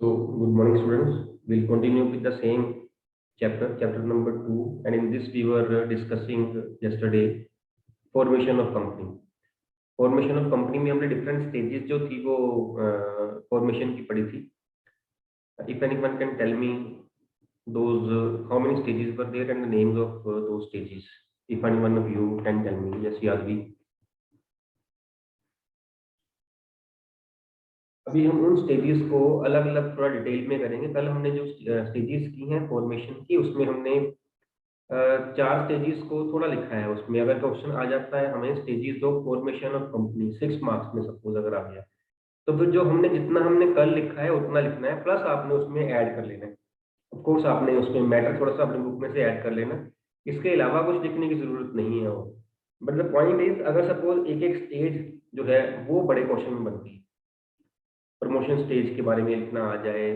So, good morning, students. We'll continue with the same chapter number 2. And in this, we were discussing yesterday formation of company. Formation of company में हमने different stages जो थी वो formation की पढ़ी थी. If anyone can tell me those how many stages were there and the names of those stages. If anyone of you can tell me. Yes, Yadvi. अभी हम उन स्टेजेस को अलग अलग थोड़ा डिटेल में करेंगे. कल हमने जो स्टेजेस की हैं फॉर्मेशन की, उसमें हमने 4 स्टेजेस को थोड़ा लिखा है. उसमें अगर क्वेश्चन आ जाता है हमें stages of formation of company 6 marks में सपोज अगर आ गया, तो फिर जो हमने जितना हमने कल लिखा है उतना लिखना है, प्लस आपने उसमें ऐड कर लेना है. ऑफ कोर्स आपने उसमें मैटर थोड़ा सा अपने बुक में से ऐड कर लेना. इसके अलावा कुछ लिखने की जरूरत नहीं है. बट द पॉइंट इज, अगर सपोज एक एक स्टेज जो है वो बड़े क्वेश्चन में बनती है, प्रमोशन स्टेज के बारे में लिखना आ जाए,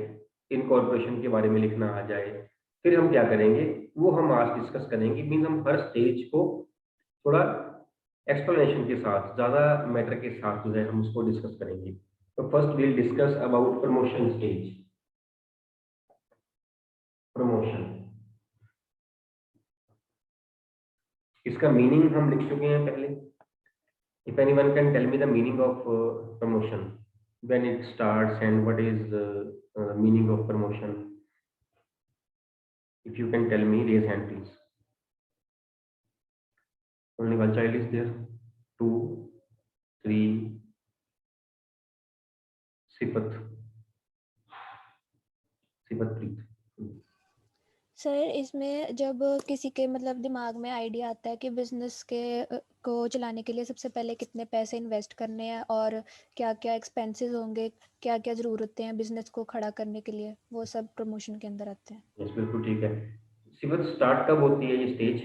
इनकॉर्पोरेशन के बारे में लिखना आ जाए, फिर हम क्या करेंगे वो हम आज डिस्कस करेंगे. मीन हम हर स्टेज को थोड़ा एक्सप्लेनेशन के साथ, ज़्यादा मैटर के साथ जो है हम उसको डिस्कस करेंगे. तो first we'll discuss about promotion stage. Promotion, इसका मीनिंग हम लिख चुके हैं पहले. If anyone can tell me the meaning of promotion, when it starts and what is meaning of promotion. If you can tell me, raise hand please. Only one child is there. 2, 3. Sipat Preet. Sir, इसमें जब किसी के मतलब दिमाग में idea आता है कि बिजनेस को चलाने के लिए सबसे पहले कितने पैसे इन्वेस्ट करने हैं और क्या क्या एक्सपेंसेस होंगे, क्या क्या ज़रूरतें हैं बिजनेस को खड़ा करने के लिए, वो सब प्रमोशन के अंदर आते हैं. यस, बिल्कुल ठीक है. सिपत, स्टार्ट कब होती है ये स्टेज?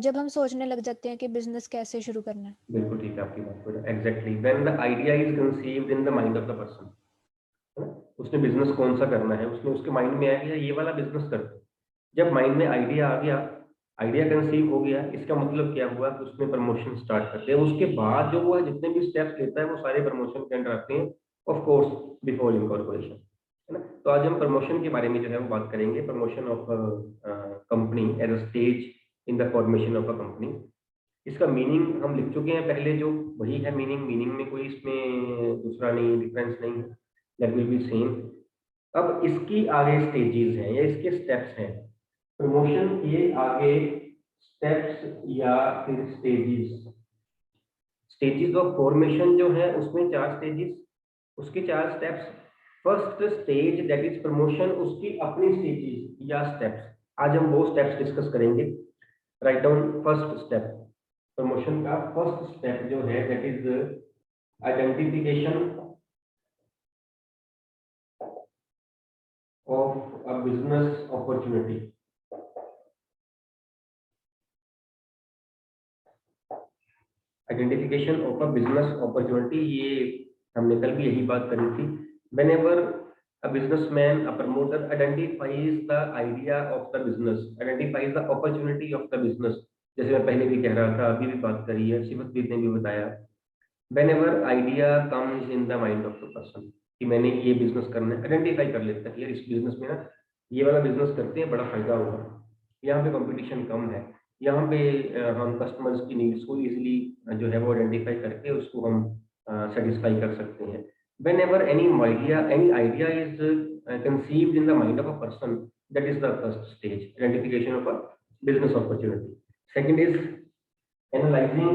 जब हम सोचने लग जाते हैं कि बिजनेस कैसे शुरू करना है. बिल्कुल ठीक है आपकी बात. Exactly when the idea is conceived in the mind of the person. उसने बिजनेस कौन सा करना है, उसने उसके माइंड में आया कि ये वाला बिजनेस करते हैं. जब माइंड में आइडिया आ गया, आइडिया कंसीव हो गया, इसका मतलब क्या हुआ कि उसने प्रमोशन स्टार्ट कर दिया. उसके बाद जो वो जितने भी स्टेप्स लेता है वो सारे प्रमोशन के अंडर आते हैं, ऑफ कोर्स बिफोर इनकॉर्पोरेशन, है ना. तो आज हम प्रमोशन के बारे में जो है वो बात करेंगे. Promotion of company as a stage in the formation of a company. इसका मीनिंग हम लिख चुके हैं पहले, जो वही है मीनिंग में कोई इसमें दूसरा नहीं, डिफरेंस नहीं है. That will be same. अब इसकी आगे स्टेजेस हैं या इसके स्टेप्स हैं. प्रमोशन के आगे स्टेप्स या फिर स्टेजेस ऑफ फॉर्मेशन जो है उसमें 4 स्टेजेस, उसके 4 steps. First stage that is promotion, उसकी अपनी स्टेजेस या स्टेप्स. आज हम वो स्टेप्स डिस्कस करेंगे. Write down first step. Promotion का फर्स्ट स्टेप जो है that is identification of a business opportunity. Identification of a business opportunity, ये हमने कल भी यही बात करी थी. whenever a businessman, a promoter identifies the idea of the business, identifies the opportunity of the business. जैसे मैं पहले भी कह रहा था, अभी भी बात करी है, शिवदीप ने भी बताया. whenever idea comes in the mind of the person कि मैंने ये बिजनेस करना है, आइडेंटिफाई कर लेता है यार इस बिजनेस में ना ये वाला बिजनेस करते हैं, बड़ा फायदा होगा, यहाँ पे कंपटीशन कम है, यहाँ पे हम कस्टमर्स की नीड्स को इजीली जो है वो आइडेंटिफाई करके उसको हम सेटिस्फाई कर सकते हैं. whenever any idea is conceived in the mind of a person, that is the first stage, identification of a business opportunity. Second is analyzing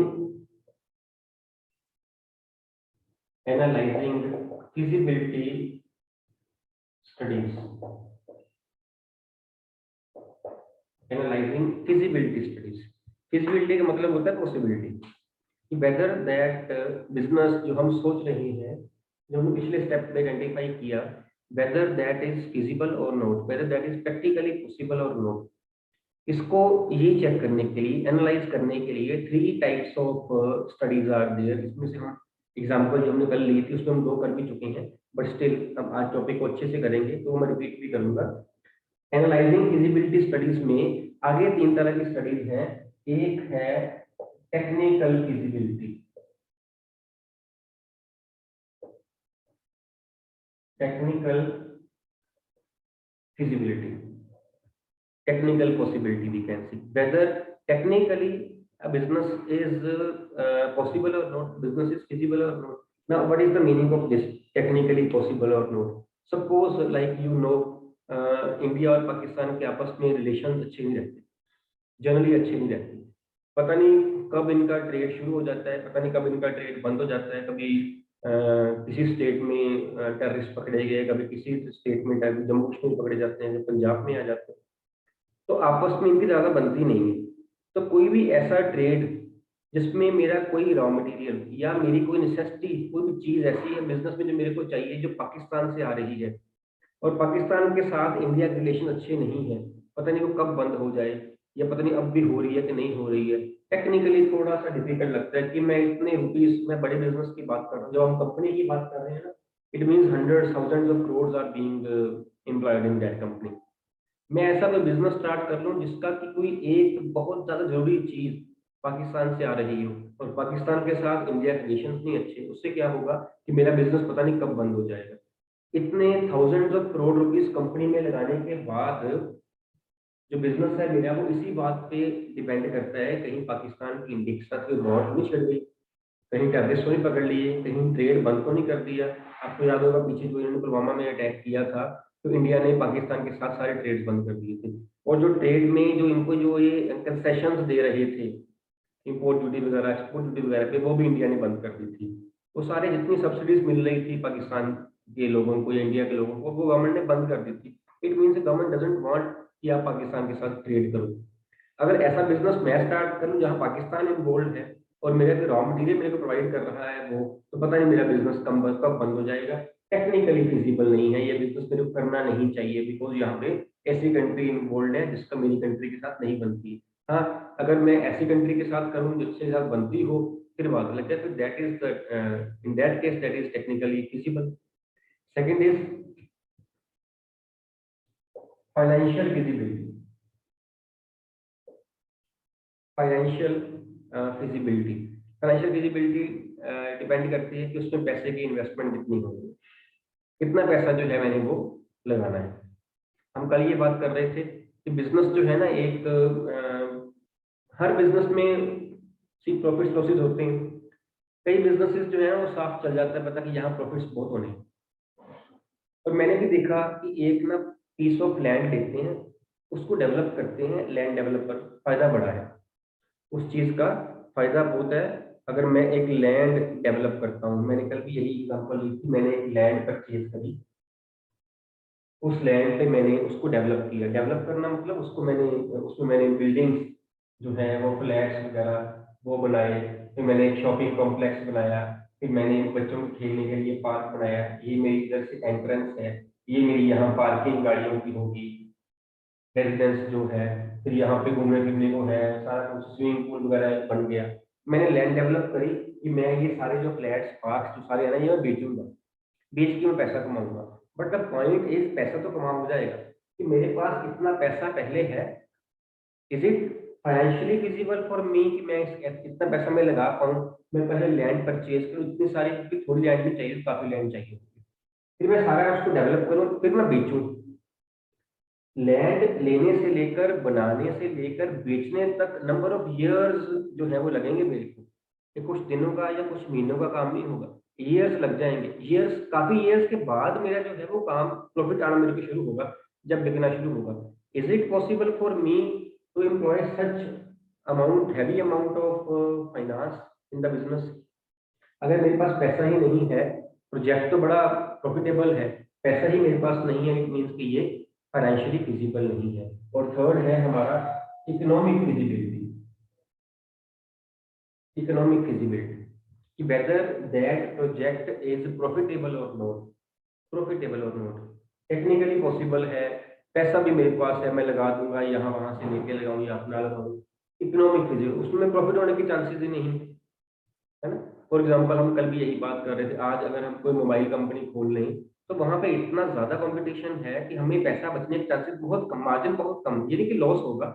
feasibility studies. Analyzing feasibility studies. feasibility का मतलब होता है possibility, कि whether that business जो हम सोच रहे हैं, जो हमने पिछले स्टेप में आइडेंटिफाई किया, वेदर दैट इज फिजिबल और not, whether that is practically possible और नॉट. इसको ये चेक करने के लिए, एनालाइज करने के लिए 3 types of studies are there. इसमें से हम एग्जांपल जो हमने कल ली थी उसमें हम 2 कर भी चुके हैं, बट स्टिल हम आज टॉपिक को अच्छे से करेंगे तो मैं रिपीट भी करूंगा. एनालाइजिंग फिजिबिलिटी स्टडीज में आगे 3 तरह की स्टडीज हैं. एक है technical feasibility, technical feasibility, technical possibility we can see whether technically a business is possible or not, business is feasible or not. Now what is the meaning of this technically possible or not? Suppose like India और पाकिस्तान के आपस में relation अच्छे नहीं रहते, generally अच्छे नहीं रहते, पता नहीं कब इनका ट्रेड शुरू हो जाता है, पता नहीं कब इनका ट्रेड बंद हो जाता है, कभी किसी स्टेट में टेररिस्ट पकड़े गए, कभी किसी स्टेट में जम्मू कश्मीर पकड़े जाते हैं, पंजाब में आ जाते हैं, तो आपस में इनकी ज़्यादा बनती नहीं है। तो कोई भी ऐसा ट्रेड जिसमें मेरा कोई रॉ मटेरियल या मेरी कोई नेसेसिटी, कोई भी चीज़ ऐसी है बिजनेस में जो मेरे को चाहिए, जो पाकिस्तान से आ रही है और पाकिस्तान के साथ इंडिया के रिलेशन अच्छे नहीं है, पता नहीं वो कब बंद हो जाए, या पता नहीं अब भी हो रही है कि नहीं हो रही है, टेक्निकली थोड़ा सा डिफिकल्ट लगता है कि मैं इतने रुपीस, मैं बड़े बिजनेस की बात कर रहा हूँ, जब हम कंपनी की बात कर रहे हैं ना, it means hundred thousands of crore are being employed in that company. मैं ऐसा कोई बिजनेस स्टार्ट कर लूँ जिसका कि कोई एक बहुत ज्यादा जरूरी चीज पाकिस्तान से आ रही हो और पाकिस्तान के साथ इंडिया के रिलेशन नहीं अच्छे, उससे क्या होगा कि मेरा बिजनेस पता नहीं कब बंद हो जाएगा। इतने thousands of crore rupees company में लगाने के बाद जो बिजनेस है मेरा, वो इसी बात पे डिपेंड करता है कहीं पाकिस्तान की इंडिया के साथ कोई वॉर तो नहीं छिड़ गई, कहीं टेररिस्ट तो नहीं पकड़ लिए, कहीं ट्रेड बंद तो नहीं कर दिया। आपको याद होगा पीछे जो इन्होंने पुलवामा में अटैक किया था, तो इंडिया ने पाकिस्तान के साथ सारे ट्रेड बंद कर दिए थे, और जो ट्रेड में जो इनको जो ये कंसेशंस दे रहे थे, इंपोर्ट ड्यूटी वगैरह, एक्सपोर्ट ड्यूटी वगैरह पे, वो भी इंडिया ने बंद कर दी थी। वो सारे जितनी सब्सिडीज मिल रही थी पाकिस्तान के लोगों को या इंडिया के लोगों को, वो गवर्नमेंट ने बंद कर दी थी। It means government doesn't want कि आप पाकिस्तान के साथ ट्रेड करो। अगर ऐसा बिजनेस मैं स्टार्ट करूं जहां पाकिस्तान इन्वॉल्व है और मेरे को रॉ मटेरियल मेरे को प्रोवाइड कर रहा है वो, तो पता नहीं मेरा बिजनेस कब बंद हो जाएगा। टेक्निकली फिजिबल नहीं है ये बिजनेस, मेरे को करना नहीं चाहिए, बिकॉज यहाँ पे ऐसी कंट्री इन्वॉल्व है जिसका मेरी कंट्री के साथ नहीं बनती। हाँ, अगर मैं ऐसी कंट्री के साथ करूँ जिसके साथ बनती हो, फिर बात अलग है, फिर that is in that case that is technically feasible. Second is financial feasibility. Financial feasibility, financial feasibility depend करती है कि उसमें पैसे की इन्वेस्टमेंट कितनी होगी, कितना पैसा जो है मैंने वो लगाना है। हम कल ये बात कर रहे थे कि बिजनेस जो है ना, एक हर बिजनेस में सी प्रॉफिट्स लॉसेस होते हैं। कई बिजनेसेस जो है वो साफ चल जाता है, पता कि यहाँ प्रॉफिट्स बहुत होने हैं। और मैंने भी देखा कि एक ना पीस ऑफ लैंड लेते हैं, उसको डेवलप करते हैं, लैंड डेवलपर, फायदा बड़ा है उस चीज का, फायदा बहुत है। अगर मैं एक लैंड डेवलप करता हूँ, मैंने कल भी यही एग्जांपल ली थी, मैंने एक लैंड परचेज करी, उस लैंड पे मैंने उसको डेवलप किया। डेवलप करना मतलब उसमें मैंने बिल्डिंग्स जो है वो फ्लैट्स वगैरह वो बनाए, फिर मैंने एक शॉपिंग कॉम्प्लेक्स बनाया, फिर मैंने बच्चों के खेलने के लिए पार्क बनाया, ये मेरी इधर से एंट्रेंस है, ये मेरी यहाँ पार्किंग गाड़ियों की होगी, रेजिडेंस जो है, फिर यहाँ पे घूमने फिरने को है, सारा कुछ स्विमिंग पूल वगैरह बन गया। मैंने लैंड डेवलप करी कि मैं ये सारे जो फ्लैट्स पार्क जो सारे है ना, ये मैं बेचूंगा, बेच के मैं पैसा कमाऊंगा। बट द पॉइंट इज, पैसा तो कमा हो जाएगा कि मेरे पास इतना पैसा पहले है, is it financially feasible for me कि मैं इतना पैसा मैं लगा पाऊँ, मैं पहले लैंड परचेज करूँ, इतनी सारी, क्योंकि थोड़ी लैंड नहीं चाहिए, काफी लैंड चाहिए, फिर मैं सारा उसको डेवलप करूँ, फिर मैं बेचूँ। लैंड लेने से लेकर, बनाने से लेकर बेचने तक नंबर ऑफ इयर्स जो है वो लगेंगे मेरे को, ये कुछ दिनों का या कुछ महीनों का काम नहीं होगा, ईयर्स लग जाएंगे। ईयर्स, काफी ईयर्स के बाद मेरा जो है वो काम, प्रॉफिट आना मेरे को शुरू होगा, जब बिकना शुरू होगा। Is it possible for me to employ such amount, heavy amount of finance in the business? अगर मेरे पास पैसा ही नहीं है, प्रोजेक्ट तो बड़ा प्रॉफिटेबल है, पैसा ही मेरे पास नहीं है, इट मीन्स कि ये फाइनेंशियली फिजिबल नहीं है। और थर्ड है हमारा इकोनॉमिक फिजिबिलिटी। इकोनॉमिक फिजिबिलिटी कि whether that project is profitable और नॉट, प्रॉफिटेबल और नॉट। टेक्निकली पॉसिबल है, पैसा भी मेरे पास है, मैं लगा दूंगा, यहाँ वहां से लेके लगाऊं या अपना लगाऊं। इकोनॉमिक फिजिबल, उसमें प्रॉफिट होने के चांसेस ही नहीं है ना। फॉर एग्जाम्पल हम कल भी यही बात कर रहे थे, आज अगर हम कोई मोबाइल कंपनी खोल लें तो वहां पे इतना ज्यादा कंपटीशन है कि हमें पैसा बचने के चांसेस बहुत कम, मार्जिन बहुत कम, ये नहीं कि लॉस होगा,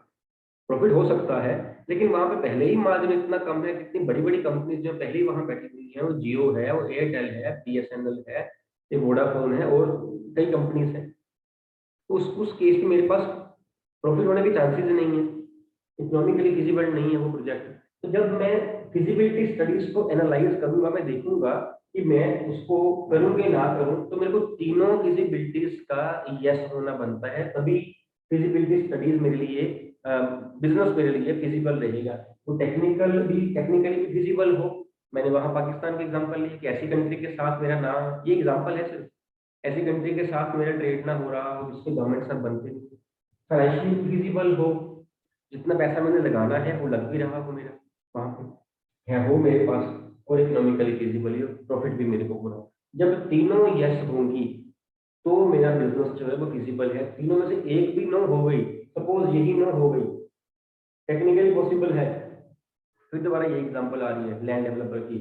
प्रॉफिट हो सकता है, लेकिन वहां पे पहले ही मार्जिन इतना कम है, कितनी बड़ी बड़ी कंपनी जो पहले ही वहां बैठी हुई है, वो जियो है, वो एयरटेल है, बीएसएनएल है, एक वोडाफोन है और कई कंपनीज हैं। तो उस केस में मेरे पास प्रॉफिट होने के चांसेस नहीं है, इकोनॉमिकली फिजिबल नहीं है वो प्रोजेक्ट। तो जब मैं फिजिबिलिटी स्टडीज को एनालाइज करूंगा, मैं देखूंगा कि मैं उसको करूँ कि ना करूँ, तो मेरे को तीनों फिजिबिलिटीज का यस होना बनता है, तभी फिजिबिलिटी स्टडीज मेरे लिए, बिजनेस मेरे लिए फिजिबल रहेगा। तो टेक्निकली भी फिजिबल हो। मैंने वहां पाकिस्तान के एग्जांपल लिए कि ऐसी कंट्री के साथ मेरा नाम, ये एग्जांपल है सिर्फ, ऐसी कंट्री के साथ मेरा ट्रेड ना हो रहा हो जिससे गवर्नमेंट सब बनते नहीं, फाइनेंशियली फिजिबल हो, जितना पैसा मैंने लगाना है वो लग भी रहा हो मेरा वहां पे है, हो मेरे पास, और इकोनॉमिकली फिजिबल हो, प्रॉफिट भी मेरे को हो रहा हो। जब तीनों यस होंगी तो मेरा बिजनेस जो है वो फिजिबल है। तीनों में से एक भी नो हो गई, सपोज यही नो हो गई, टेक्निकली पॉसिबल है, फिर दोबारा ये एग्जांपल आ रही है लैंड डेवलपर की,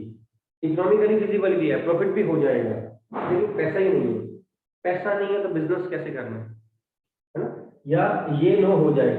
इकोनॉमिकली फिजिबल भी है, प्रॉफिट भी हो जाएगा, लेकिन पैसा ही नहीं है। पैसा नहीं है तो बिजनेस कैसे करना है ना? या ये नो हो जाए,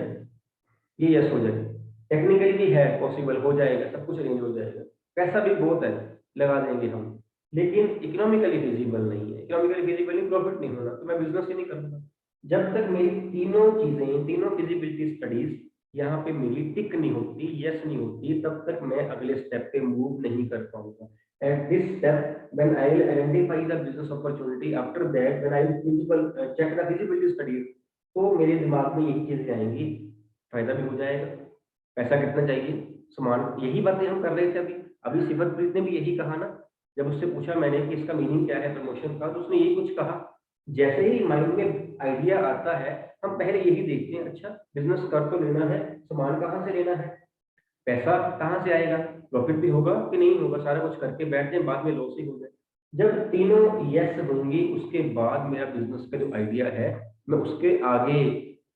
ये यस हो जाए, टेक्निकली भी है, पॉसिबल हो जाएगा, सब कुछ अरेंज हो जाएगा, पैसा भी बहुत है, लगा देंगे हम, लेकिन इकोनॉमिकली फिजिबल नहीं है, इकोनॉमिकली फिजिबल प्रॉफिट नहीं होना, तो मैं बिजनेस ही नहीं करूंगा। जब तक मेरी तीनों चीजें, तीनों फिजिबिलिटी स्टडीज यहाँ पे मेरी टिक नहीं होती, यस नहीं होती, तब तक मैं अगले स्टेप पे मूव नहीं कर पाऊंगा। At this step, when I will identify the business opportunity, after that, when I will check the feasibility studies, तो मेरे दिमाग में यही चीजें आएंगी, फायदा भी हो जाएगा, पैसा कितना चाहिए, समान, यही बातें हम कर रहे थे अभी। अभी सिमरप्रीत ने भी यही कहा ना, जब उससे पूछा मैंने कि इसका मीनिंग क्या है प्रमोशन का, तो उसने यही कुछ कहा। जैसे ही माइंड में आइडिया आता है, हम पहले यही देखते हैं, अच्छा बिजनेस कर तो लेना है, सामान कहाँ से लेना है, पैसा कहाँ से आएगा, प्रॉफिट भी होगा कि नहीं होगा, सारा कुछ करके बैठ जाए, बाद में लॉस ही हो जाए। जब तीनों यस होंगी, उसके बाद मेरा बिजनेस का जो आइडिया है, मैं उसके आगे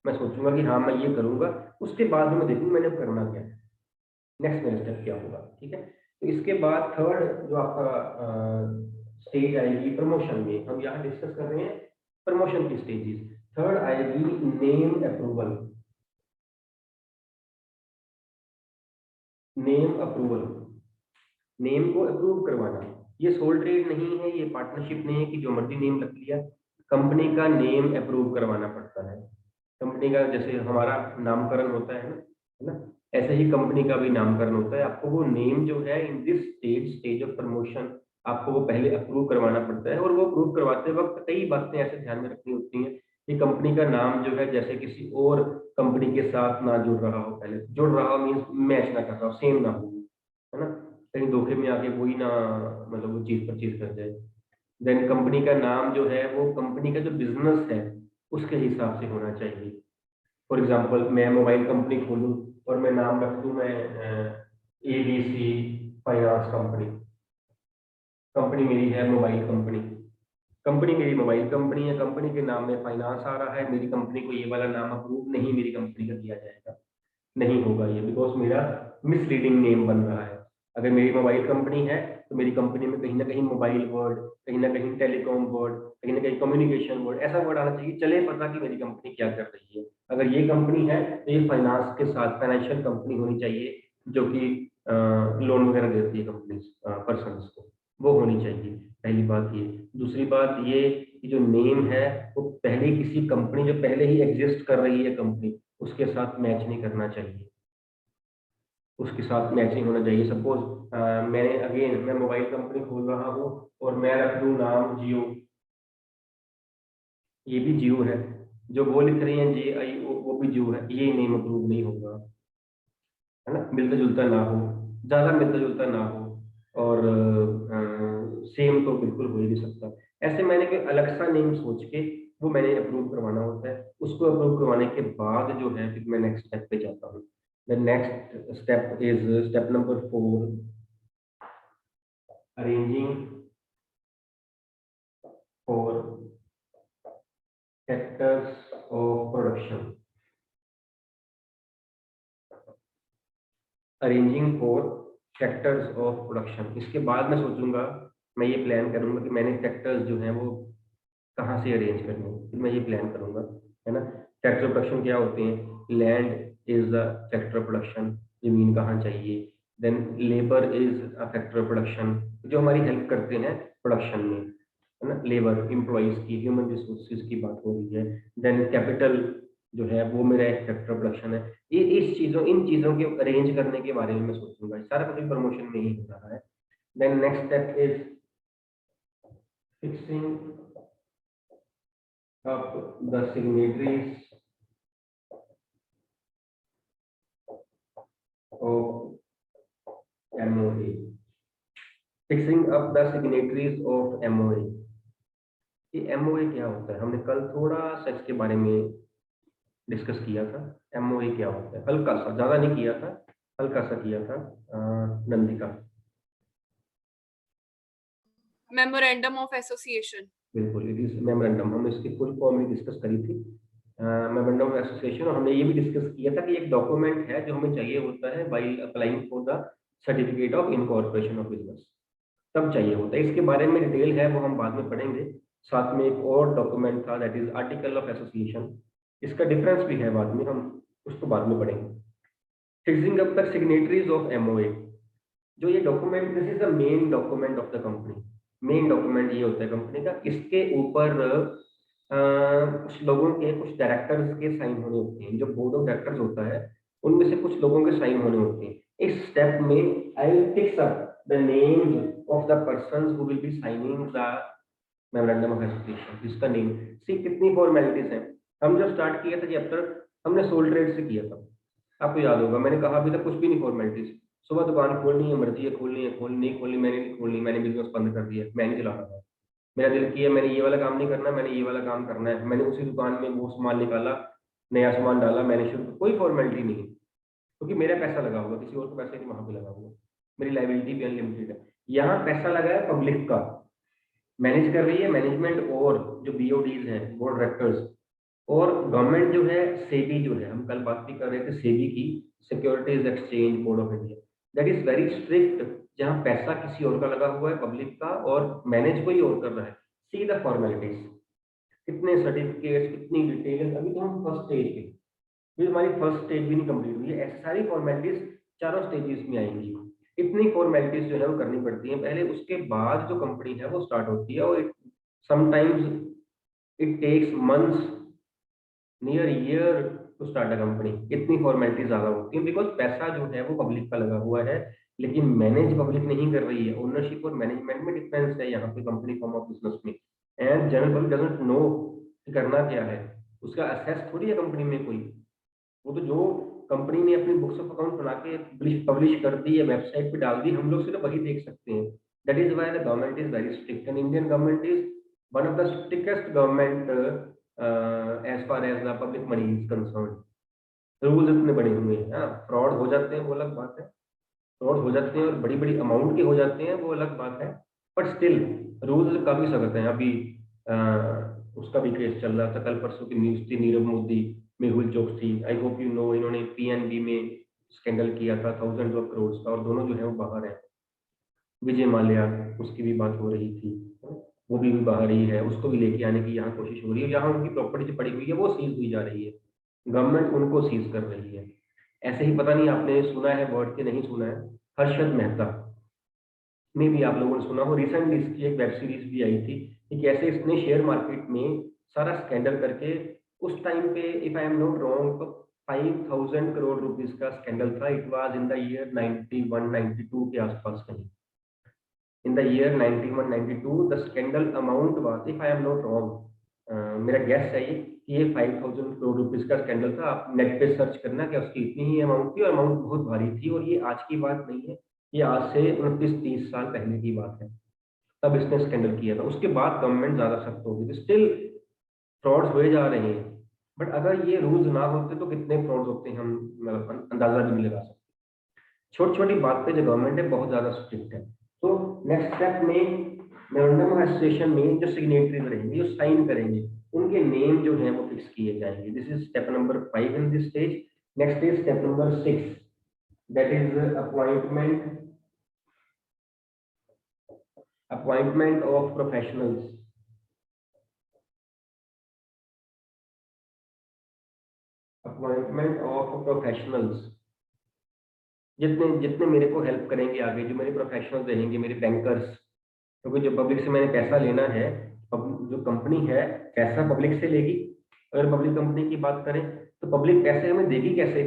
मैं सोचूंगा कि हाँ मैं ये करूंगा, उसके बाद में मैं देखूंगा मैंने करना क्या है, नेक्स्ट मेरा स्टेप क्या होगा। ठीक है, तो इसके बाद थर्ड जो आपका स्टेज आएगी प्रमोशन में, हम यहाँ डिस्कस कर रहे हैं प्रमोशन की स्टेजेस। थर्ड आएगी name approval. Name approval, name को अप्रूव करवाना, ये सोल ट्रेड नहीं है, ये पार्टनरशिप नहीं है कि जो मर्जी नेम रख लिया। कंपनी का नेम अप्रूव करवाना पड़ता है। कंपनी का जैसे हमारा नामकरण होता है ना, ऐसे ही कंपनी का भी नामकरण होता है। आपको वो नेम जो है in this stage of promotion, आपको वो पहले अप्रूव करवाना पड़ता है, और वो अप्रूव करवाते वक्त कई बातें ऐसे ध्यान में रखनी होती हैं कि कंपनी का नाम जो है जैसे किसी और कंपनी के साथ ना जुड़ रहा हो, पहले जुड़ रहा हो मीन्स मैच ना कर रहा हो, सेम ना हो, है ना, कहीं धोखे में आके वही ना, मतलब वो चीज परचेज कर जाए। देन कंपनी का नाम जो है वो कंपनी का जो बिजनेस है उसके हिसाब से होना चाहिए। फॉर एग्जांपल मैं मोबाइल कंपनी खोलूं और मैं नाम रख दूं, मैं ABC फाइनेंस कंपनी, कंपनी मेरी है मोबाइल कंपनी, कंपनी मेरी मोबाइल कंपनी है, कंपनी के नाम में फाइनेंस आ रहा है, मेरी कंपनी को ये वाला नाम अप्रूव नहीं मेरी कंपनी का दिया जाएगा, नहीं होगा ये, बिकॉज मेरा मिसलीडिंग नेम बन रहा है। अगर मेरी मोबाइल कंपनी है तो मेरी कंपनी में कहीं ना कहीं मोबाइल वर्ड, कहीं ना कहीं टेलीकॉम वर्ड, कहीं ना कहीं कम्युनिकेशन वर्ड, ऐसा वर्ड आना चाहिए, चले पता कि मेरी कंपनी क्या कर रही है। अगर ये कंपनी है तो ये फाइनेंस के साथ फाइनेंशियल कंपनी होनी चाहिए, जो कि लोन वगैरह देती है कंपनी पर्सन को, वो होनी चाहिए। पहली बात ये। दूसरी बात ये कि जो नेम है वो पहले किसी कंपनी जो पहले ही एग्जिस्ट कर रही है कंपनी, उसके साथ मैच नहीं करना चाहिए, उसके साथ मैचिंग होना चाहिए। सपोज मैंने अगेन मैं मोबाइल कंपनी खोल रहा हूँ और मैं रख दूँ नाम जियो, ये भी जियो है, जो वो लिख रही है JI वो भी जियो है, ये नेम अप्रूव नहीं होगा, है ना, मिलता जुलता ना हो, ज्यादा मिलता जुलता ना हो, और सेम तो बिल्कुल हो ही नहीं सकता। ऐसे मैंने कोई अलग सा नेम सोच के वो मैंने अप्रूव करवाना होता है। उसको अप्रूव करवाने के बाद जो है फिर मैं नेक्स्ट स्टेप पे जाता हूँ। The next step is step number 4, arranging for sectors of production, arranging for sectors of production. इसके बाद मैं सोचूंगा, मैं ये प्लान करूंगा कि मैंने सेक्टर्स जो हैं वो कहाँ से अरेंज करने हैं, फिर मैं ये प्लान करूंगा, है ना। सेक्टर ऑफ प्रोडक्शन क्या होते हैं, land is the sector of production, जमीन कहाँ चाहिए। Then labour is a factor of production, जो हमारी हेल्प करते हैं प्रोडक्शन में। है ना, लेबर एम्प्लॉइज की, ह्यूमन रिसोर्सेज की बात हो रही है, देन कैपिटल जो है वो मेरा एक फैक्टर प्रोडक्शन है। ये इन चीजों के अरेंज करने के बारे में मैं सोचूंगा, सारा कुछ प्रमोशन में ही हो रहा है। Then next step is fixing up the signatories of MOA। Fixing up the signatories of MOA। ये MOA क्या होता है? हमने कल थोड़ा सा इसके बारे में डिस्कस किया था। MOA क्या होता है, हल्का सा, ज्यादा नहीं किया था, हल्का सा किया था। नंदिका। Memorandum of association. बिल्कुल, इट इज मेमोरेंडम। हमने इसकी फुल फॉर्म भी डिस्कस करी थी, मेमोरेंडम ऑफ एसोसिएशन। और हमने ये भी डिस्कस किया था कि एक डॉक्यूमेंट है जो हमें चाहिए होता है while applying for the certificate of incorporation of business, तब चाहिए होता है। इसके बारे में डिटेल है वो हम बाद में पढ़ेंगे। साथ में एक और डॉक्यूमेंट था, that is article of association. इसका डिफरेंस भी है, बाद में हम उसको बाद में पढ़ेंगे। Fixing up the signatories of MOA। जो ये document, this is the main document of the company. Main document ये होता है कंपनी का। इसके ऊपर कुछ लोगों के, कुछ डायरेक्टर्स के साइन होने होते हैं। जो बोर्ड ऑफ डायरेक्टर्स होता है उनमें से कुछ लोगों के साइन होने होते हैं। इस स्टेप में I will fix up the names of the persons who will be signing the memorandum of association. इसका नेम, सी कितनी फॉर्मेलिटीज हैं। हम जब स्टार्ट किया था चैप्टर, हमने सोल ट्रेड से किया था। आपको याद होगा मैंने कहा अभी तक कुछ भी नहीं फॉर्मेलिटीज। सुबह दुकान खोलनी है, मर्जी है खोलनी है, खोलनी नहीं खोलनी, मैंने नहीं खोलनी, मैंने बिजनेस बंद कर दिया, मैं नहीं चला रहा था। मेरा दिल किया मैंने ये वाला काम नहीं करना, मैंने ये वाला काम करना है। मैंने उसी दुकान में वो सामान निकाला, नया सामान डाला, मैंने शुरू, कोई फॉर्मेलिटी नहीं है, क्योंकि मेरा पैसा लगा हुआ, किसी और का पैसा नहीं वहां पे लगा हुआ। मेरी लाइबिलिटी भी अनलिमिटेड है। यहाँ पैसा लगा है पब्लिक का, मैनेज कर रही है मैनेजमेंट और जो BODs हैं, बोर्ड डायरेक्टर्स। और गवर्नमेंट जो है, सेबी जो है, हम कल बात भी कर रहे थे सेबी की, securities exchange board of India, that is very strict. जहां पैसा किसी और का लगा हुआ है पब्लिक का, और मैनेज कोई और कर रहा है। सी द फॉर्मेलिटीज, कितने सर्टिफिकेट्स, कितनी डिटेल्स। अभी तो हम फर्स्ट स्टेज पे, फिर हमारी फर्स्ट स्टेज भी नहीं कंप्लीट हुई है। ऐसी सारी फॉर्मेलिटीज चारों स्टेजेस में आएंगी। इतनी फॉर्मेलिटीज जो है वो करनी पड़ती है पहले, उसके बाद जो कंपनी है वो स्टार्ट होती है। और sometimes it takes months, near year to start a company. इतनी फॉर्मेलिटी ज्यादा होती है बिकॉज पैसा जो है वो पब्लिक का लगा हुआ है, लेकिन मैनेज पब्लिक नहीं कर रही है। ओनरशिप और मैनेजमेंट में डिफरेंस है यहाँ पे कंपनी फॉर्म ऑफ बिजनेस में। And general public doesn't know कि करना क्या है, उसका असेस थोड़ी है कंपनी में कोई। वो तो जो कंपनी ने अपनी बुक्स ऑफ अकाउंट बना के पब्लिश कर दी है, वेबसाइट पे डाल दी, हम लोग सिर्फ वही देख सकते हैं। That is why the government is very strict, and Indian government is one of the strictest government as far as the public money is concern. Rules इतने बड़े हुए हैं। हाँ, फ्रॉड हो जाते हैं वो अलग बात है, फ्रॉड हो जाते हैं और बड़ी बड़ी अमाउंट के हो जाते हैं वो अलग बात है, बट स्टिल रूल्स काफी सख्त हैं। अभी उसका भी केस चल रहा था, कल परसों की न्यूज थी, Nirav Modi, Mehul Choksi. I hope you know, इन्होंने PNB में स्कैंडल किया था थाउजेंड ऑफ करोड़ का, और दोनों जो है वो बाहर है। विजय माल्या, उसकी भी बात हो रही थी, वो भी बाहर ही है। उसको भी लेके आने की यहाँ कोशिश हो रही है। यहाँ उनकी प्रॉपर्टी जो पड़ी हुई है वो सीज हुई जा रही है, गवर्नमेंट उनको सीज कर रही है। ऐसे ही, पता नहीं आपने सुना है वर्ड के नहीं सुना है, हर्षद मेहता, में भी आप लोगों ने सुना हो। रिसेंटली इसकी एक वेब सीरीज भी आई थी कि कैसे इसने शेयर मार्केट में सारा स्कैंडल करके, उस टाइम पे if I am not wrong तो 5000 करोड़ रुपीस का स्कैंडल था। It was in the year 91-92 के आसपास कहीं। In the year 91-92 the scandal amount was, if I am not wrong, मेरा गैस है ये 5000 करोड़ रुपीस का स्कैंडल था। आप नेट पे सर्च करना कि उसकी इतनी ही अमाउंट थी, और अमाउंट बहुत भारी थी। और ये आज की बात नहीं है, ये आज से 29-30 साल पहले की बात है, तब इसने स्कैंडल किया था। उसके बाद गवर्नमेंट ज्यादा सख्त हो गई, स्टिल फ्रॉड्स हुए जा रहे हैं। बट अगर ये रूल्स ना होते तो कितने फ्रॉड्स होते हैं हम मतलब अंदाजा भी नहीं लगा सकते। छोटी छोटी बात पे जो गवर्नमेंट है बहुत ज्यादा स्ट्रिक्ट है। तो नेक्स्ट स्टेप में मेमोरेंडम ऑफ एसोसिएशन में जो सिग्नेटरीज रहेंगे, जो साइन करेंगे, उनके नेम जो है वो फिक्स किए जाएंगे। This is step number 5 in this stage. Next is step number 6, that is appointment of professionals. Appointment of professionals, जितने जितने मेरे को हेल्प करेंगे आगे, जो मेरे प्रोफेशनल्स रहेंगे, मेरे बैंकर्स, क्योंकि जो पब्लिक से मैंने पैसा लेना है जो कंपनी है पैसा पब्लिक से लेगी। अगर पब्लिक कंपनी की बात करें तो पब्लिक पैसे हमें देगी कैसे?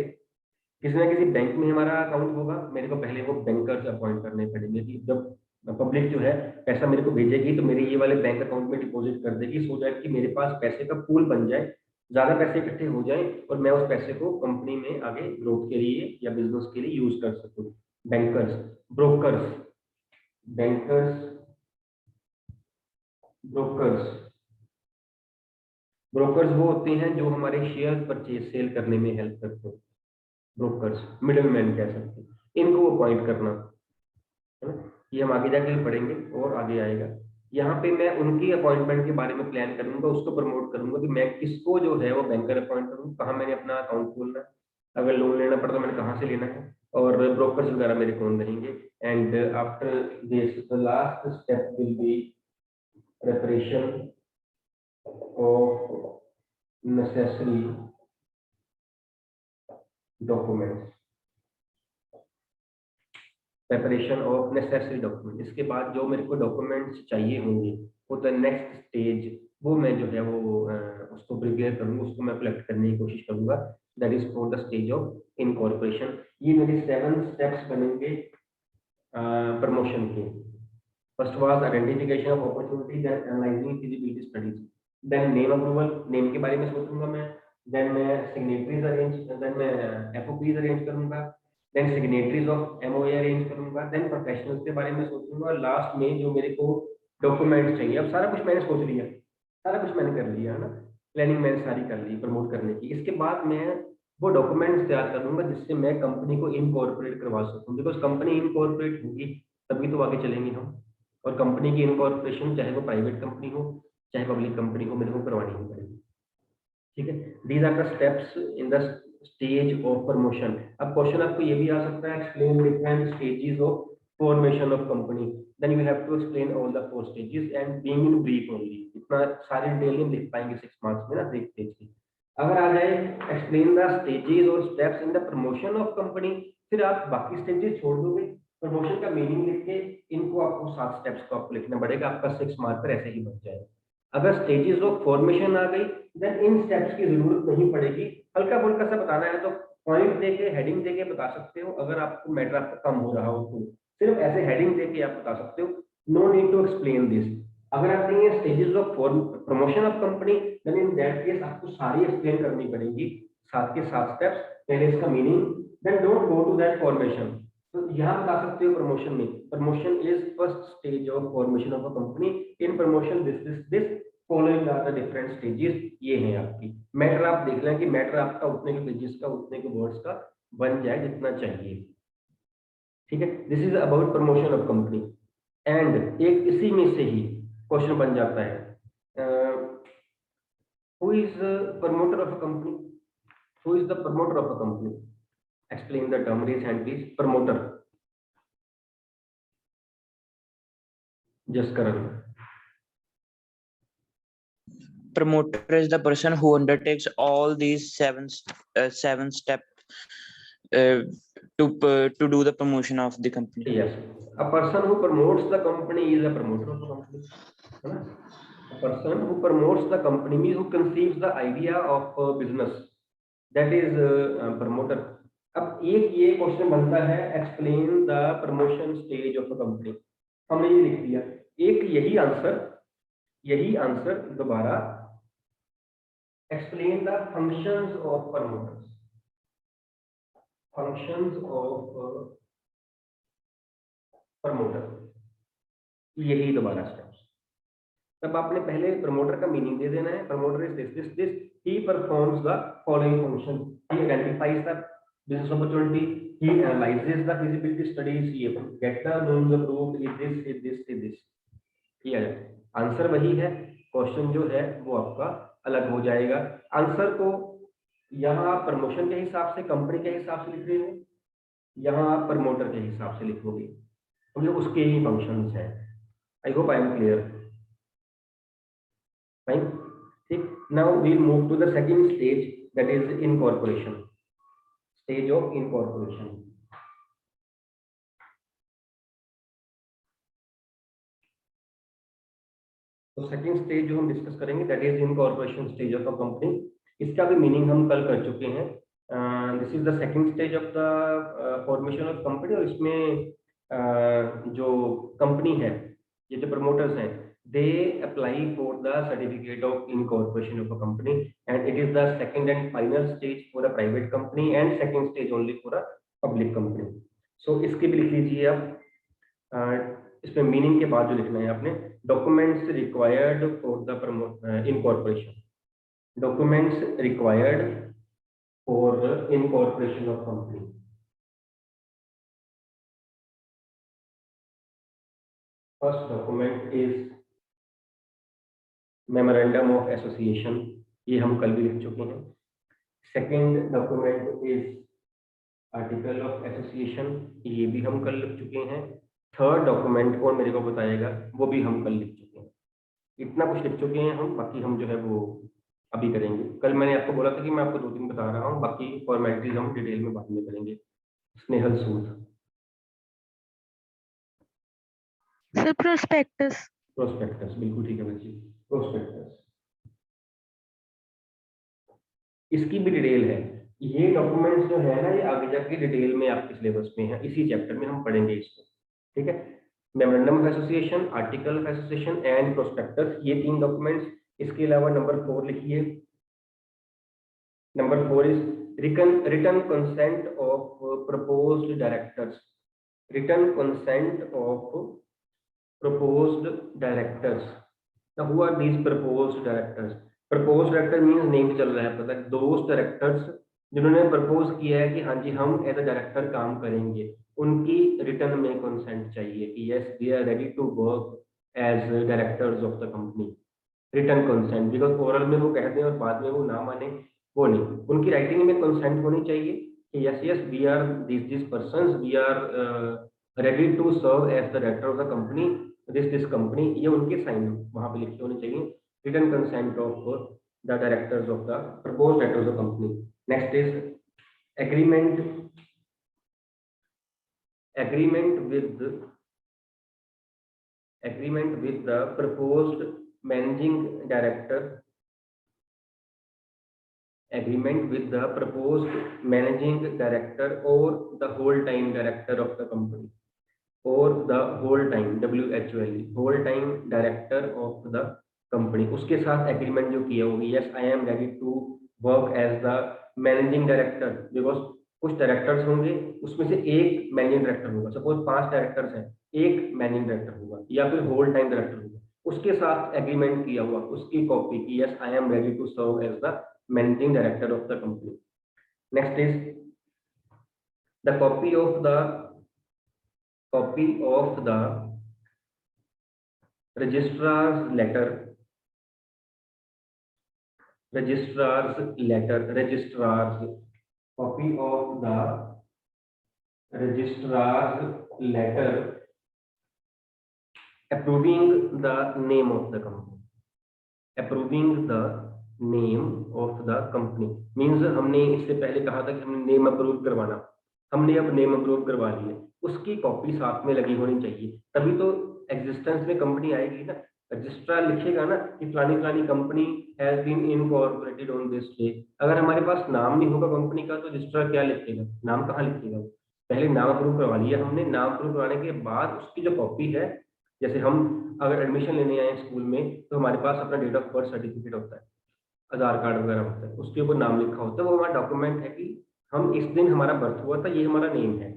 किसी ना किसी बैंक में हमारा अकाउंट होगा, मेरे को पहले वो बैंकर्स अपॉइंट करने पड़ेंगे कि जब पब्लिक जो है पैसा मेरे को भेजेगी तो मेरे ये वाले बैंक अकाउंट में डिपॉजिट कर देगी, सो दैट कि मेरे पास पैसे का पूल बन जाए, ज्यादा पैसे इकट्ठे हो जाएं और मैं उस पैसे को कंपनी में आगे ग्रोथ के लिए या बिजनेस के लिए यूज कर सकूं। Bankers, brokers, bankers, brokers, brokers वो होते हैं जो हमारे शेयर परचेज सेल करने में हेल्प करते हैं। ब्रोकर्स, मिडिल मैन कह सकते हैं, इनको अपॉइंट करना है ना। ये हम आगे जाके पढ़ेंगे और आगे आएगा। यहाँ पे मैं उनकी अपॉइंटमेंट के बारे में प्लान करूंगा, उसको प्रमोट करूंगा कि मैं किसको जो है वो बैंकर अपॉइंट करूँ, कहाँ मैंने अपना अकाउंट खोलना है, अगर लोन लेना पड़ता तो मैंने कहाँ से लेना है, और ब्रोकर्स वगैरह मेरे कौन रहेंगे। And after this the last step will be preparation of necessary documents, preparation of necessary document. इसके बाद जो मेरे को डॉक्यूमेंट्स चाहिए होंगे वो द नेक्स्ट स्टेज, वो मैं जो है वो उसको प्रिपेयर करूंगा, उसको मैं कलेक्ट करने की कोशिश करूंगा। That is for the stage of incorporation. ये मेरे 7 स्टेप्स बनेंगे प्रमोशन के। First was identification of opportunity, then analysing feasibility studies, then name approval, name के बारे में सोचूंगा मैं, देन मैं सिग्नेटरीज अरेंज, देन मैं एफओपीज अरेंज करूंगा, then signatories of MOA arrange करूंगा, देन प्रोफेशनल्स के बारे में सोचूंगा, और लास्ट में जो मेरे को डॉक्यूमेंट्स चाहिए। अब सारा कुछ मैंने सोच लिया, सारा कुछ मैंने कर लिया है ना, प्लानिंग मैंने सारी कर ली प्रमोट करने की। इसके बाद मैं वो डॉक्यूमेंट्स तैयार करूंगा जिससे मैं कंपनी को इनकॉर्पोरेट करवा सकूं, बिकॉज कंपनी इनकॉर्पोरेट होगी तभी तो आगे चलेंगे हम। और कंपनी की इनकॉर्पोरेशन चाहे वो प्राइवेट कंपनी हो चाहे पब्लिक कंपनी हो, मेरे को करवानी ही पड़ेगी। ठीक है, these are the steps in the stage of promotion. अब क्वेश्चन आपको ये भी आ सकता है, explain different stages of formation of company, then you have to explain all the 4 stages and being in brief only. इतना सारी डिटेल नहीं लिख पाएंगे 6 मार्क्स में ना, हर एक स्टेज की। अगर आ जाए एक्सप्लेन द स्टेजेस और steps in the promotion of company, फिर आप बाकी स्टेजेस छोड़ दोगे, प्रमोशन का मीनिंग लिख के इनको आपको 7 स्टेप्स को आपको लिखना पड़ेगा, आपका 6 मार्क पर ऐसे ही बच जाएगा। अगर स्टेजेस ऑफ फॉर्मेशन आ गई देन इन स्टेप्स की जरूरत नहीं पड़ेगी, हल्का फुल्का सा बताना है तो पॉइंट देके हेडिंग देके बता सकते हो। अगर आपको मैटर आपका कम हो रहा हो तो सिर्फ ऐसे हेडिंग देके आप बता सकते हो, no need to explain this. अगर आप कहेंगे stages of promotion of company, then in that case आपको सारी एक्सप्लेन करनी पड़ेगी, 7 के 7 स्टेप्स, पहले इसका meaning, then don't go to that formation. तो यहाँ बता सकते हो प्रमोशन में, promotion is first stage of formation of a company, in promotion this following are the different stages. ये है आपकी मैटर, आप देख लें कि मैटर आपका उतने के पेजेस का उतने के वर्ड्स का बन जाए जितना चाहिए। ठीक है, this is about promotion of company. And एक इसी में से ही क्वेश्चन बन जाता है, who is promoter of a company, who is the promoter of a company, explain the term, raise hand please. Promoter, just Karan. Promoter is the person who undertakes all these seven steps to do the promotion of the company. Yes, a person who promotes the company is a promoter of a company, है ना? A person who promotes the company means who conceives the idea of a business, that is promoter. अब एक ये question बनता है, explain the promotion stage of a company, हमने ये लिख दिया। एक यही आंसर दोबारा, explain the functions of promoters, functions of promoter, यही दोबारा स्टेप्स। तब आपने पहले प्रमोटर का मीनिंग दे देना है, promoter is this, he performs the following function, he identifies the business opportunity, he analyzes the feasibility studies, he get the loans approved, this किया जाए। आंसर वही है, क्वेश्चन जो है वो आपका अलग हो जाएगा। आंसर को यहाँ आप प्रमोशन के हिसाब से, कंपनी के हिसाब से लिख रहे हो, यहाँ आप प्रमोटर के हिसाब से लिखोगे, मतलब उसके ही फंक्शंस हैं। I hope I am clear, fine. ठीक, now we move to the second stage, that is incorporation, stage of incorporation. तो सेकंड स्टेज जो हम डिस्कस करेंगे that is incorporation stage of a company. इसका भी मीनिंग हम कल कर चुके हैं। This is the second stage of the formation of company. और इसमें जो कंपनी है, ये जो प्रमोटर्स हैं, they apply for the certificate of incorporation of a company, and it is the second and final stage for a private company and second stage only for a public company. So इसके भी लिख लीजिए आप। इसमें meaning के बाद जो लिखना है आपने, documents required for the incorporation, documents required for incorporation of company. First document is memorandum of association, ये हम कल भी लिख चुके हैं। Second document is article of association, ये भी हम कल लिख चुके हैं। थर्ड डॉक्यूमेंट कौन मेरे को बताएगा, वो भी हम कल लिख चुके हैं। इतना कुछ लिख चुके हैं हम, बाकी हम जो है वो अभी करेंगे। कल मैंने आपको बोला था कि मैं आपको 2-3 बता रहा हूँ, बाकी फॉर्मेलिटीज हम डिटेल में बाद में करेंगे। Snehal Sood. Sir prospectus. Prospectus, बिल्कुल ठीक है बच्ची, प्रोस्पेक्टस। इसकी भी डिटेल है। ये डॉक्यूमेंट्स जो है ना, ये आगे जाके डिटेल में आपके सिलेबस में है, इसी चैप्टर में हम पढ़ेंगे इसको, ठीक है। Memorandum of association, article of association and prospectus, ये 3 डॉक्यूमेंट्स। इसके अलावा नंबर 4 लिखिए। Number 4 is written consent of proposed directors, written consent of proposed directors. Now who are these proposed directors? Proposed director means name चल रहा है, पता है, those directors जिन्होंने प्रपोज किया है कि हाँ जी हम एज अ डायरेक्टर काम करेंगे, उनकी रिटर्न में कंसेंट चाहिए कि yes we are ready to work as directors of the company. Return consent, because oral में वो कह दें और बाद में वो ना माने, वो नहीं, उनकी राइटिंग में कंसेंट होनी चाहिए कि yes yes we are this persons, we are ready to serve as the director of the company, this company, ये उनके साइन वहां पे लिखे होने चाहिए। Written consent of the directors of the proposed directors of company. Next is agreement with the proposed managing director, agreement with the proposed managing director or the whole time director of the company, or the whole time WHOL, whole time director of the company, उसके साथ agreement जो किया होगी, yes I am ready to work as the managing director, because कुछ directors होंगे, उसमें से एक मैनेजिंग डायरेक्टर होगा, सपोज 5 डायरेक्टर्स हैं, एक मैनेजिंग डायरेक्टर होगा या फिर होल टाइम डायरेक्टर होगा, उसके साथ एग्रीमेंट किया हुआ, उसकी कॉपी की, yes I am ready to serve as the managing director of the company. Next is the copy of the registrar's letter, copy of the registrar's letter approving the name of the company, means हमने इससे पहले कहा था कि हमने name approve करवाना, हमने अब नेम अप्रूव करवा लिया, उसकी कॉपी साथ में लगी होनी चाहिए, तभी तो एग्जिस्टेंस में कंपनी आएगी ना। रजिस्ट्रार लिखेगा ना कि फलानी फलानी company has been incorporated on this day. अगर हमारे पास नाम नहीं होगा कंपनी का तो रजिस्ट्रार क्या लिखेगा, नाम कहाँ लिखेगा? पहले नाम अप्रूव करवा लिया हमने, नाम अप्रूव करवाने के बाद उसकी जो कॉपी है, जैसे हम अगर एडमिशन लेने आए स्कूल में तो हमारे पास अपना डेट ऑफ बर्थ सर्टिफिकेट होता है, आधार कार्ड वगैरह होता है, उसके ऊपर नाम लिखा होता है, वो हमारा डॉक्यूमेंट है कि हम इस दिन हमारा बर्थ हुआ था, ये हमारा नेम है।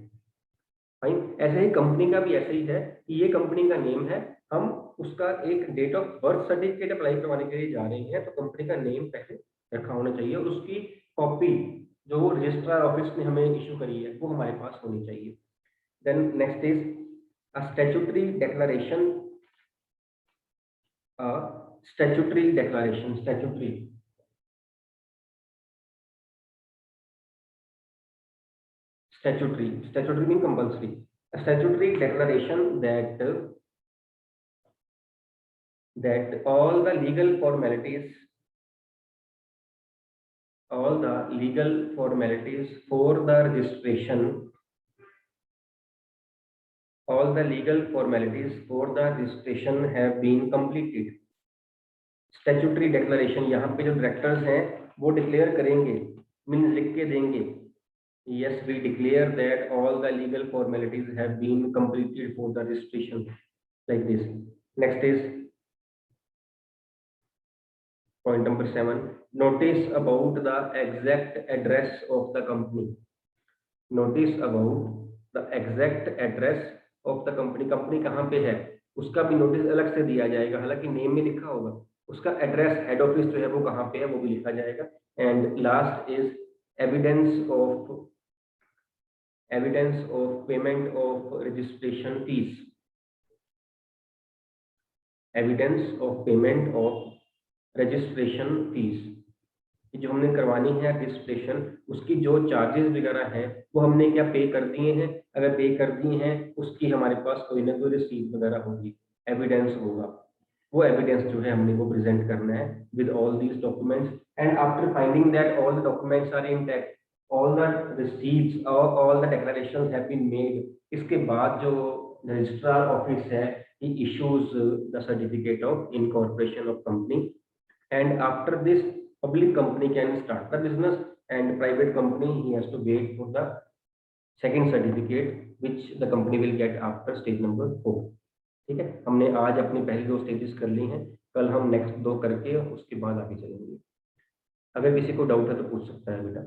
फाइन, ऐसे ही कंपनी का भी ऐसे ही है कि ये कंपनी का नेम है, हम उसका एक date of birth certificate apply करवाने के लिए जा रहे हैं, तो कंपनी का नेम पहले रखा होना चाहिए और उसकी कॉपी जो रजिस्ट्रार ऑफिस ने हमें इशू करी है वो हमारे पास होनी चाहिए। Then next is a statutory declaration, statutory means compulsory, a statutory declaration that all the legal formalities for the registration have been completed, statutory declaration, यहाँ पे जो डायरेक्टर्स हैं वो डिक्लेयर करेंगे, मीन्स लिख के देंगे, yes we declare that all the legal formalities have been completed for the registration, like this. Next is point number 7, notice about the exact address of the company. Notice about the exact address of the company, company कहाँ पे है उसका भी notice अलग से दिया जाएगा, हालांकि नेम में लिखा होगा, उसका एड्रेस हेड ऑफिस जो है वो कहाँ पे है वो भी लिखा जाएगा. And last is evidence of payment of registration fees. Evidence of payment of registration fees, जो हमने करवानी है रजिस्ट्रेशन, उसकी जो चार्जेस वगैरह हैं वो हमने क्या पे कर दिए हैं, अगर पे कर दिए हैं उसकी हमारे पास कोई ना कोई रिसीट वगैरह होगी, एविडेंस होगा, वो एविडेंस जो है हमने वो प्रेजेंट करना है with all these documents. And after finding that all the documents are intact, all the receipts और all the declarations have been made, इसके बाद जो रजिस्ट्रार ऑफिस है he issues the certificate of incorporation of company, and after this public company can start the business, and private company he has to wait for the second certificate which the company will get after stage number 4. ठीक है, हमने आज अपनी पहली 2 stages कर ली हैं, कल हम नेक्स्ट 2 करके उसके बाद आगे चलेंगे. अगर किसी को डाउट है तो पूछ सकता है बेटा.